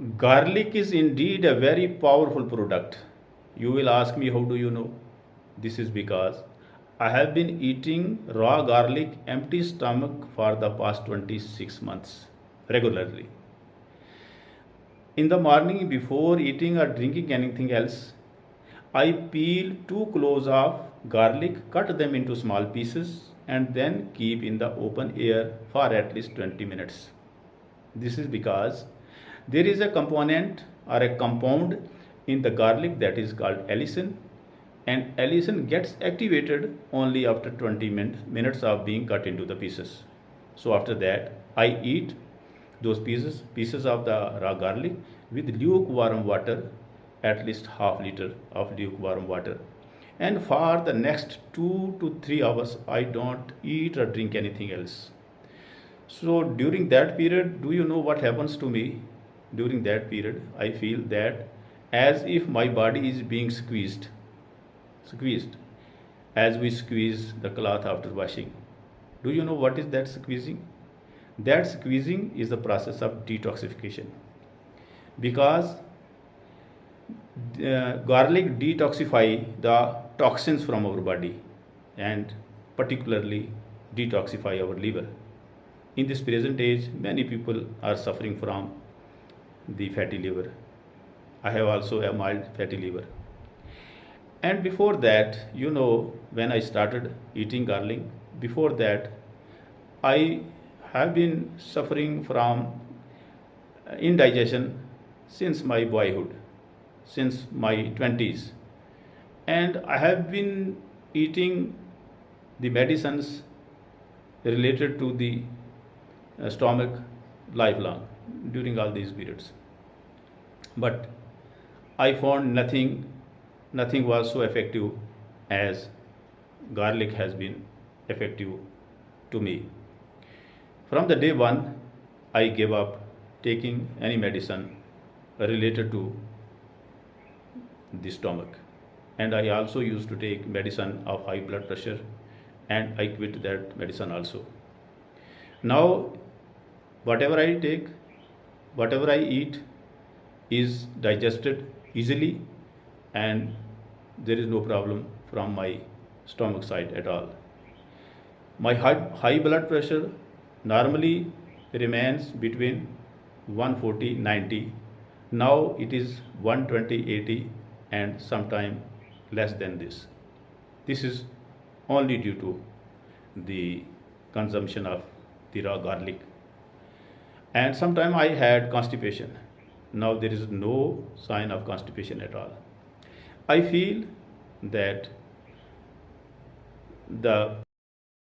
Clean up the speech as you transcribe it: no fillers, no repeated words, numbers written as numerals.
Garlic is indeed a very powerful product. You will ask me, how do you know? This is because I have been eating raw garlic empty stomach for the past 26 months regularly. In the morning, before eating or drinking anything else, I peel 2 cloves of garlic, cut them into small pieces, and then keep in the open air for at least 20 minutes. This is because there is a component or a compound in the garlic that is called allicin, and allicin gets activated only after 20 minutes of being cut into the pieces. So after that, I eat those pieces of the raw garlic with lukewarm water, at least half liter of lukewarm water. And for the next 2 to 3 hours, I don't eat or drink anything else. So during that period, do you know what happens to me? During that period, I feel that as if my body is being squeezed, as we squeeze the cloth after washing. Do you know what is that squeezing? That squeezing is the process of detoxification, because garlic detoxify the toxins from our body, and particularly detoxify our liver. In this present age, many people are suffering from the fatty liver. I have also a mild fatty liver. And before that, when I started eating garlic, before that, I have been suffering from indigestion since my boyhood, since my 20s. And I have been eating the medicines related to the stomach lifelong during all these periods. But I found nothing was so effective as garlic has been effective to me. From the day one, I gave up taking any medicine related to the stomach. And I also used to take medicine of high blood pressure, and I quit that medicine also. Now, whatever I take, whatever I eat is digested easily, and there is no problem from my stomach side at all. My high blood pressure normally remains between 140 90. Now it is 120 80, and sometime less than this. This is only due to the consumption of the raw garlic. And sometime I had constipation. Now there is no sign of constipation at all. I feel that the